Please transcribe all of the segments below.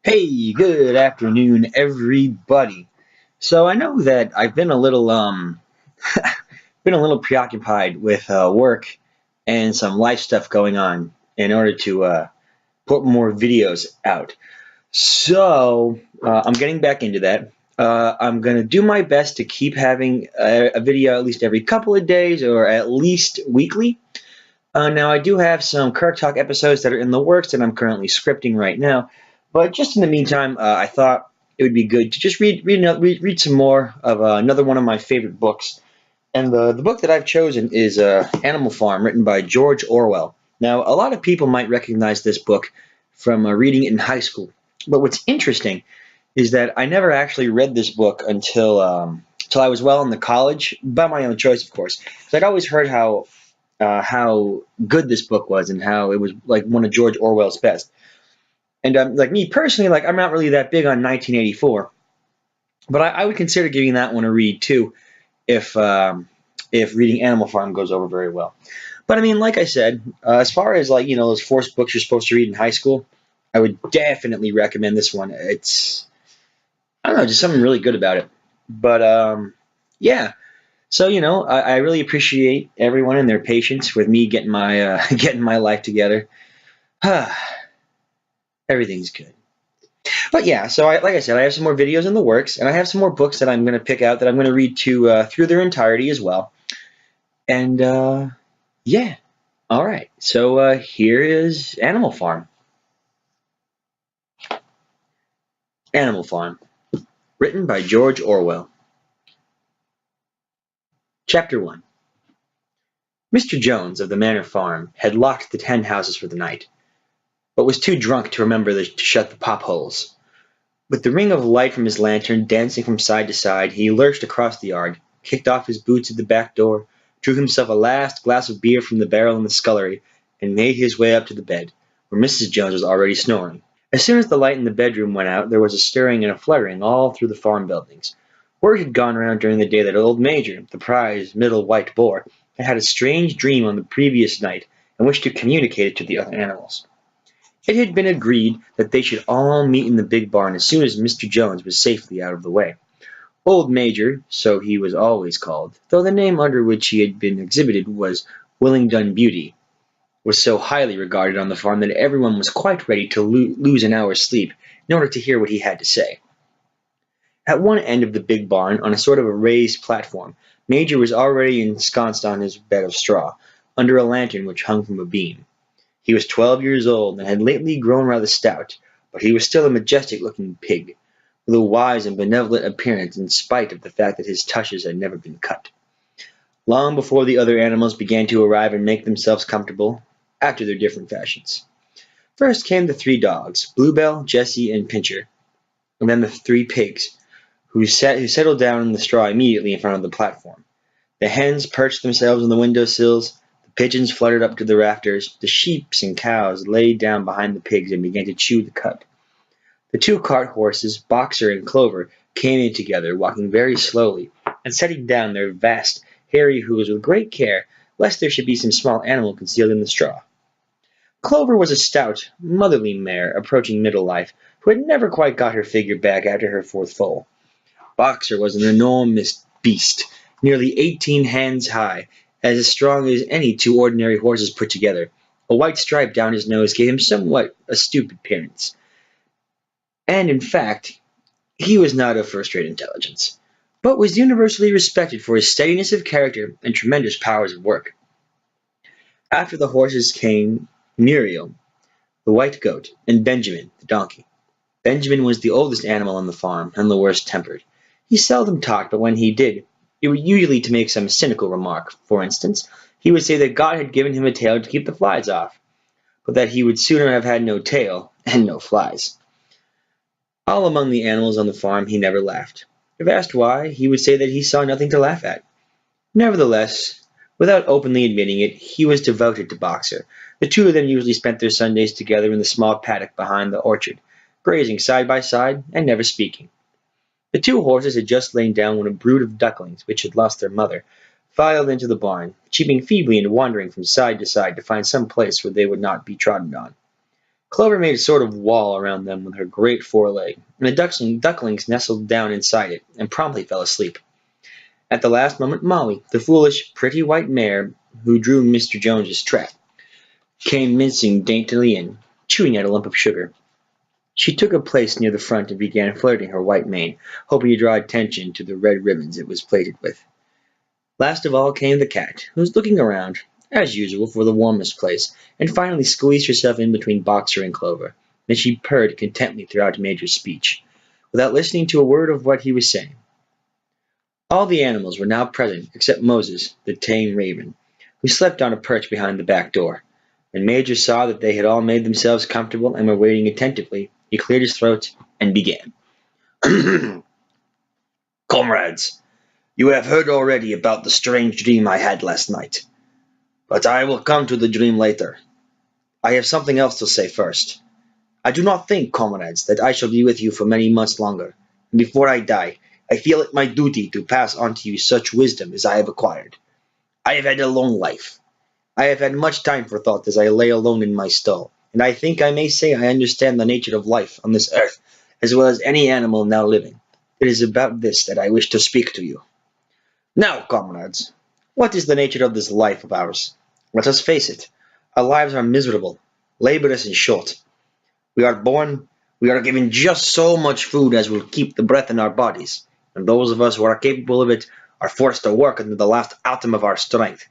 Hey, good afternoon, everybody. So I know that I've been a little been a little preoccupied with work and some life stuff going on in order to put more videos out. So I'm getting back into that. I'm gonna do my best to keep having a video at least every couple of days or at least weekly. Now, I do have some Kirk Talk episodes that are in the works that I'm currently scripting right now, but just in the meantime, I thought it would be good to just read some more of another one of my favorite books. And the book that I've chosen is Animal Farm, written by George Orwell. Now, a lot of people might recognize this book from reading it in high school, but what's interesting is that I never actually read this book until I was well into college, by my own choice, of course. 'Cause I'd always heard how good this book was and how it was like one of George Orwell's best. And like me personally, like I'm not really that big on 1984, but I would consider giving that one a read too if if reading Animal Farm goes over very well. But I mean, like I said, as far as like those forced books you're supposed to read in high school, I would definitely recommend this one. It's I don't know, just something really good about it. But yeah. So I really appreciate everyone and their patience with me getting my getting my life together. Everything's good. But yeah, so like I said, I have some more videos in the works, and I have some more books that I'm going to pick out that I'm going to read to through their entirety as well. And yeah, all right. So here is Animal Farm. Animal Farm, written by George Orwell. Chapter 1. Mr. Jones of the Manor Farm had locked the hen houses for the night, but was too drunk to remember to shut the pop holes. With the ring of light from his lantern dancing from side to side, he lurched across the yard, kicked off his boots at the back door, drew himself a last glass of beer from the barrel in the scullery, and made his way up to the bed, where Mrs. Jones was already snoring. As soon as the light in the bedroom went out, there was a stirring and a fluttering all through the farm buildings. Word had gone round during the day that old Major, the prize middle white boar, had had a strange dream on the previous night and wished to communicate it to the other animals. It had been agreed that they should all meet in the big barn as soon as Mr. Jones was safely out of the way. Old Major, so he was always called, though the name under which he had been exhibited was Willingdon Beauty, was so highly regarded on the farm that everyone was quite ready to lose an hour's sleep in order to hear what he had to say. At one end of the big barn, on a sort of a raised platform, Major was already ensconced on his bed of straw, under a lantern which hung from a beam. He was 12 years old and had lately grown rather stout, but he was still a majestic-looking pig, with a wise and benevolent appearance in spite of the fact that his tushes had never been cut. Long before the other animals began to arrive and make themselves comfortable, after their different fashions. First came the three dogs, Bluebell, Jessie, and Pincher, and then the three pigs, who settled down in the straw immediately in front of the platform. The hens perched themselves on the window sills, the pigeons fluttered up to the rafters, the sheep and cows lay down behind the pigs and began to chew the cud. The two cart horses, Boxer and Clover, came in together, walking very slowly, and setting down their vast, hairy hooves with great care, lest there should be some small animal concealed in the straw. Clover was a stout, motherly mare approaching middle life, who had never quite got her figure back after her fourth foal. Boxer was an enormous beast, nearly 18 hands high, as strong as any two ordinary horses put together. A white stripe down his nose gave him somewhat a stupid appearance. And in fact, he was not of first-rate intelligence, but was universally respected for his steadiness of character and tremendous powers of work. After the horses came Muriel, the white goat, and Benjamin, the donkey. Benjamin was the oldest animal on the farm, and the worst tempered. He seldom talked, but when he did, it was usually to make some cynical remark. For instance, he would say that God had given him a tail to keep the flies off, but that he would sooner have had no tail and no flies. All among the animals on the farm he never laughed. If asked why, he would say that he saw nothing to laugh at. Nevertheless, without openly admitting it, he was devoted to Boxer. The two of them usually spent their Sundays together in the small paddock behind the orchard, grazing side by side and never speaking. The two horses had just lain down when a brood of ducklings, which had lost their mother, filed into the barn, cheeping feebly and wandering from side to side to find some place where they would not be trodden on. Clover made a sort of wall around them with her great foreleg, and the ducklings nestled down inside it and promptly fell asleep. At the last moment Molly, the foolish, pretty white mare who drew Mr. Jones's trap, came mincing daintily in, chewing at a lump of sugar. She took a place near the front and began flirting her white mane, hoping to draw attention to the red ribbons it was plaited with. Last of all came the cat, who was looking around, as usual, for the warmest place, and finally squeezed herself in between Boxer and Clover. Then she purred contentedly throughout Major's speech, without listening to a word of what he was saying. All the animals were now present except Moses, the tame raven, who slept on a perch behind the back door. When Major saw that they had all made themselves comfortable and were waiting attentively, he cleared his throat and began. Comrades, you have heard already about the strange dream I had last night. But I will come to the dream later. I have something else to say first. I do not think, comrades, that I shall be with you for many months longer, and before I die, I feel it my duty to pass on to you such wisdom as I have acquired. I have had a long life. I have had much time for thought as I lay alone in my stall, and I think I may say I understand the nature of life on this earth as well as any animal now living. It is about this that I wish to speak to you. Now, comrades, what is the nature of this life of ours? Let us face it, our lives are miserable, laborious and short. We are born, we are given just so much food as will keep the breath in our bodies, and those of us who are capable of it are forced to work until the last atom of our strength,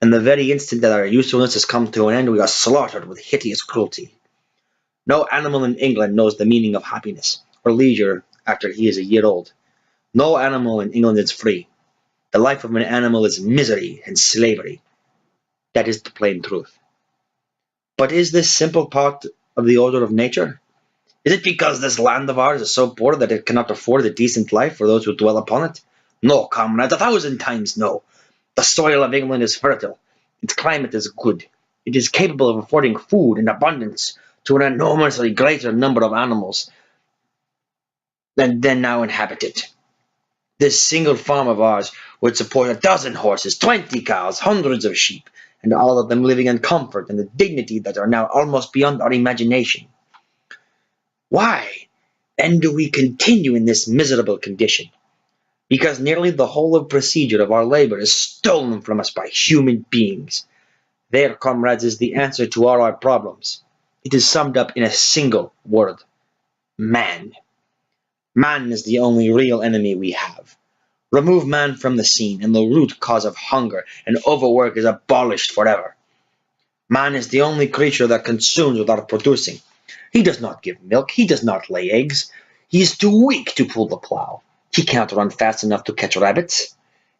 and the very instant that our usefulness has come to an end we are slaughtered with hideous cruelty. No animal in England knows the meaning of happiness, or leisure after he is a year old. No animal in England is free. The life of an animal is misery and slavery. That is the plain truth. But is this simple part of the order of nature? Is it because this land of ours is so poor that it cannot afford a decent life for those who dwell upon it? No, comrades, 1,000 times no. The soil of England is fertile. Its climate is good. It is capable of affording food in abundance to an enormously greater number of animals than now inhabit it. This single farm of ours would support 1,000 horses, 20 cows, hundreds of sheep, and all of them living in comfort and the dignity that are now almost beyond our imagination. Why, then, do we continue in this miserable condition? Because nearly the whole of procedure of our labor is stolen from us by human beings. There, comrades, is the answer to all our problems. It is summed up in a single word: man. Man is the only real enemy we have. Remove man from the scene, and the root cause of hunger and overwork is abolished forever. Man is the only creature that consumes without producing. He does not give milk, he does not lay eggs. He is too weak to pull the plow. He cannot run fast enough to catch rabbits.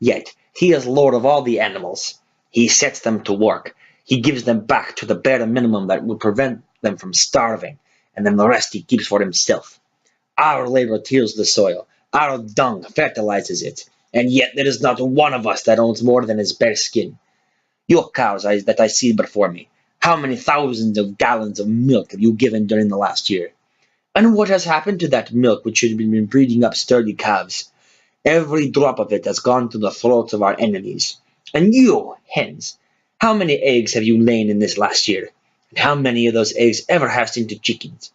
Yet he is lord of all the animals. He sets them to work. He gives them back to the bare minimum that would prevent them from starving, and then the rest he keeps for himself. Our labor tills the soil. Our dung fertilizes it. And yet there is not one of us that owns more than his bare skin. Your cows that I see before me, how many thousands of gallons of milk have you given during the last year? And what has happened to that milk which should have been breeding up sturdy calves? Every drop of it has gone to the throats of our enemies. And you, hens, how many eggs have you laid in this last year? And how many of those eggs ever hatched into chickens?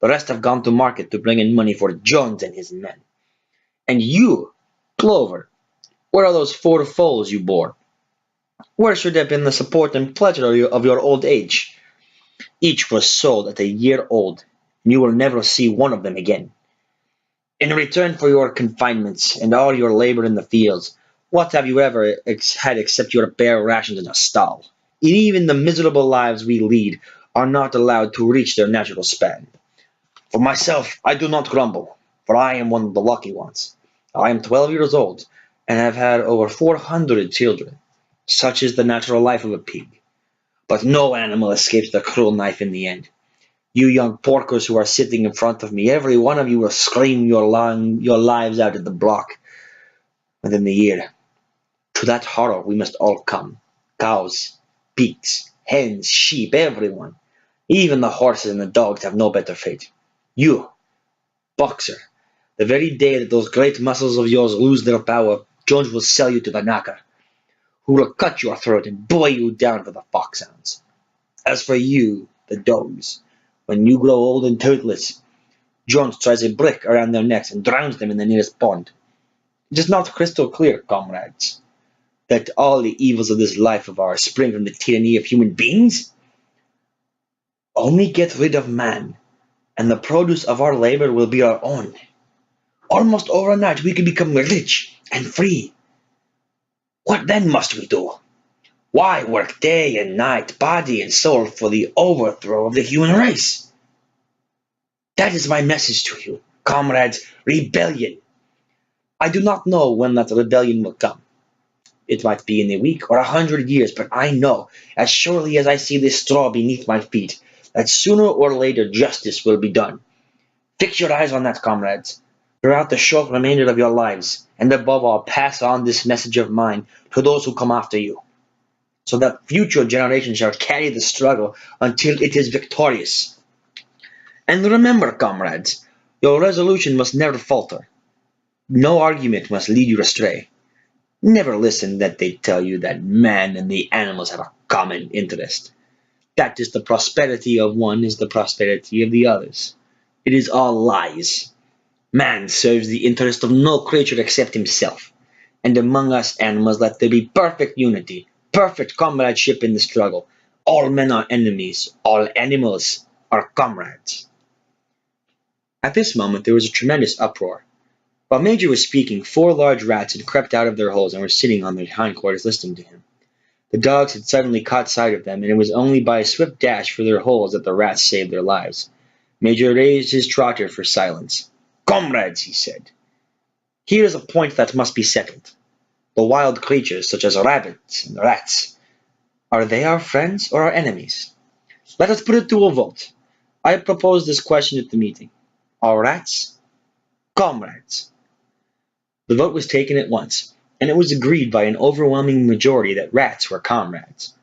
The rest have gone to market to bring in money for Jones and his men. And you, Clover, where are those 4 foals you bore? Where should have been the support and pleasure of your old age? Each was sold at a year old, and you will never see one of them again. In return for your confinements and all your labor in the fields, what have you ever had except your bare rations in a stall? Even the miserable lives we lead are not allowed to reach their natural span. For myself, I do not grumble, for I am one of the lucky ones. I am 12 years old, and have had over 400 children. Such is the natural life of a pig. But no animal escapes the cruel knife in the end. You young porkers who are sitting in front of me, every one of you will scream your lives out at the block within the year. To that horror we must all come. Cows, pigs, hens, sheep, everyone. Even the horses and the dogs have no better fate. You, Boxer, the very day that those great muscles of yours lose their power, Jones will sell you to the knocker, who will cut your throat and boil you down for the foxhounds. As for you, the dogs, When you grow old and toothless, Jones ties a brick around their necks and drowns them in the nearest pond. It is not crystal clear, comrades, that all the evils of this life of ours spring from the tyranny of human beings? Only get rid of man, and the produce of our labor will be our own. Almost overnight we can become rich and free. What then must we do? Why work day and night, body and soul, for the overthrow of the human race? That is my message to you, comrades. Rebellion. I do not know when that rebellion will come. It might be in a week or 100 years, but I know, as surely as I see this straw beneath my feet, that sooner or later justice will be done. Fix your eyes on that, comrades, throughout the short remainder of your lives, and above all, pass on this message of mine to those who come after you, so that future generations shall carry the struggle until it is victorious. And remember, comrades, your resolution must never falter. No argument must lead you astray. Never listen that they tell you that man and the animals have a common interest. That is the prosperity of one is the prosperity of the others. It is all lies. Man serves the interest of no creature except himself. And among us animals let there be perfect unity, perfect comradeship in the struggle. All men are enemies, all animals are comrades. At this moment there was a tremendous uproar. While Major was speaking, 4 large rats had crept out of their holes and were sitting on their hindquarters listening to him. The dogs had suddenly caught sight of them, and it was only by a swift dash for their holes that the rats saved their lives. Major raised his trotter for silence. "Comrades," he said, "here is a point that must be settled. The wild creatures, such as rabbits and rats, are they our friends or our enemies? Let us put it to a vote. I propose this question at the meeting. Are rats comrades?" The vote was taken at once, and it was agreed by an overwhelming majority that rats were comrades.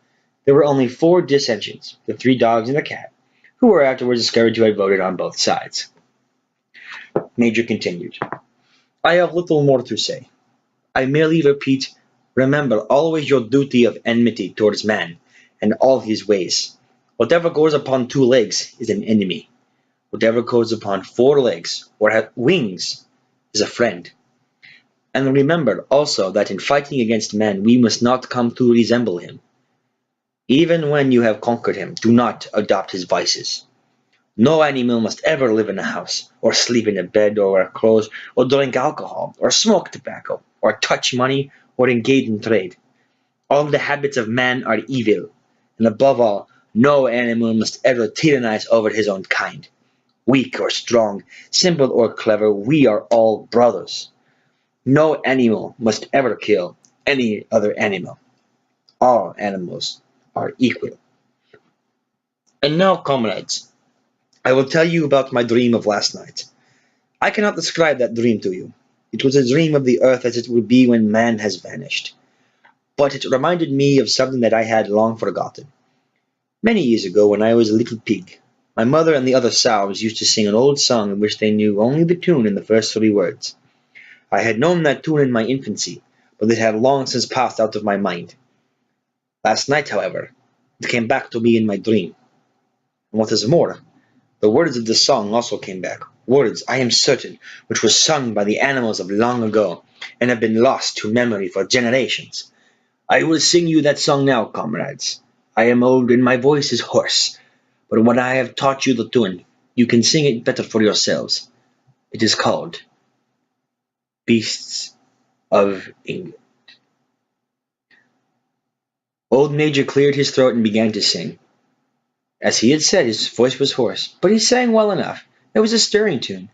There were only 4 dissensions, the 3 dogs and the cat, who were afterwards discovered to have voted on both sides. Major continued, "I have little more to say. I merely repeat, remember always your duty of enmity towards man and all his ways. Whatever goes upon 2 legs is an enemy. Whatever goes upon 4 legs or has wings is a friend. And remember also that in fighting against man we must not come to resemble him. Even when you have conquered him, do not adopt his vices. No animal must ever live in a house, or sleep in a bed, or wear clothes, or drink alcohol, or smoke tobacco, or touch money, or engage in trade. All the habits of man are evil, and above all, no animal must ever tyrannize over his own kind. Weak or strong, simple or clever, we are all brothers. No animal must ever kill any other animal. All animals are equal. And now, comrades, I will tell you about my dream of last night. I cannot describe that dream to you. It was a dream of the earth as it will be when man has vanished. But it reminded me of something that I had long forgotten. Many years ago, when I was a little pig, my mother and the other sows used to sing an old song in which they knew only the tune and the first 3 words. I had known that tune in my infancy, but it had long since passed out of my mind. Last night, however, it came back to me in my dream. And what is more, the words of the song also came back, words, I am certain, which were sung by the animals of long ago, and have been lost to memory for generations. I will sing you that song now, comrades. I am old and my voice is hoarse, but when I have taught you the tune, you can sing it better for yourselves. It is called Beasts of England. Old Major cleared his throat and began to sing. As he had said, his voice was hoarse, but he sang well enough. It was a stirring tune,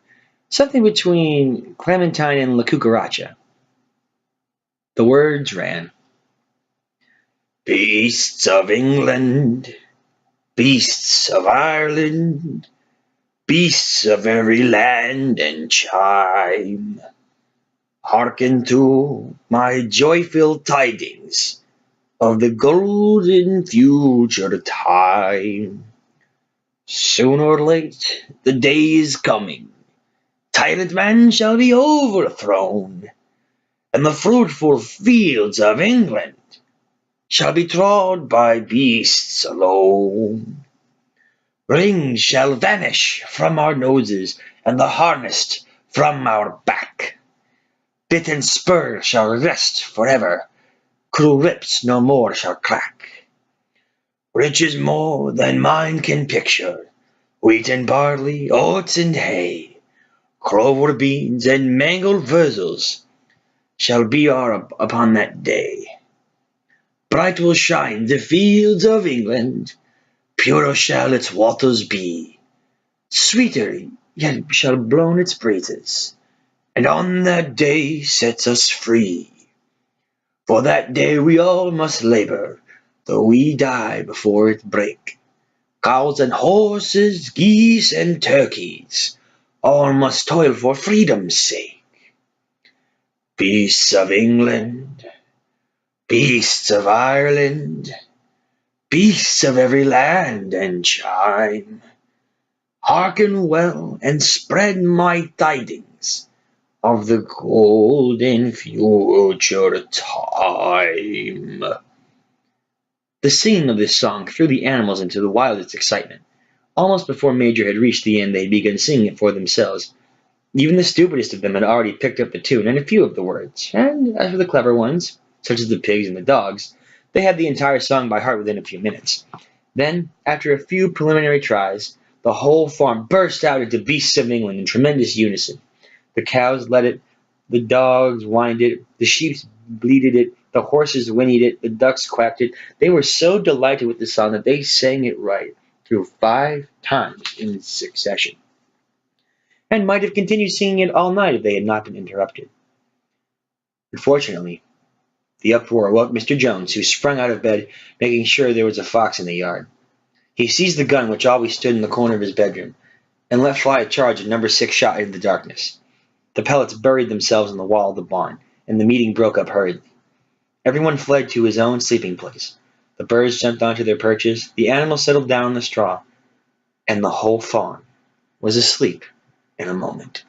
something between Clementine and La Cucaracha. The words ran, Beasts of England, beasts of Ireland, beasts of every land and chime, hearken to my joyful tidings of the golden future time. Soon or late, the day is coming. Tyrant man shall be overthrown, and the fruitful fields of England shall be trod by beasts alone. Rings shall vanish from our noses, and the harness from our back. Bit and spur shall rest forever, cruel whips no more shall crack. Riches more than mind can picture, wheat and barley, oats and hay, clover beans and mangled versels shall be our upon that day. Bright will shine the fields of England, purer shall its waters be, sweeter yet shall blown its breezes, and on that day sets us free. For that day we all must labor, though we die before it break. Cows and horses, geese and turkeys, all must toil for freedom's sake. Beasts of England, beasts of Ireland, beasts of every land and chime, hearken well and spread my tidings of the golden future time. The singing of this song threw the animals into the wildest excitement. Almost before Major had reached the end, they had begun singing it for themselves. Even the stupidest of them had already picked up the tune and a few of the words, and as for the clever ones, such as the pigs and the dogs, they had the entire song by heart within a few minutes. Then, after a few preliminary tries, the whole farm burst out into Beasts of England in tremendous unison. The cows led it, the dogs whined it, the sheep bleated it, the horses whinnied it, the ducks quacked it. They were so delighted with the song that they sang it right through 5 times in succession, and might have continued singing it all night if they had not been interrupted. Unfortunately, the uproar woke Mr. Jones, who sprung out of bed, making sure there was a fox in the yard. He seized the gun which always stood in the corner of his bedroom, and let fly a charge of No. 6 shot into the darkness. The pellets buried themselves in the wall of the barn, and the meeting broke up hurriedly. Everyone fled to his own sleeping place. The birds jumped onto their perches, the animals settled down on the straw, and the whole farm was asleep in a moment.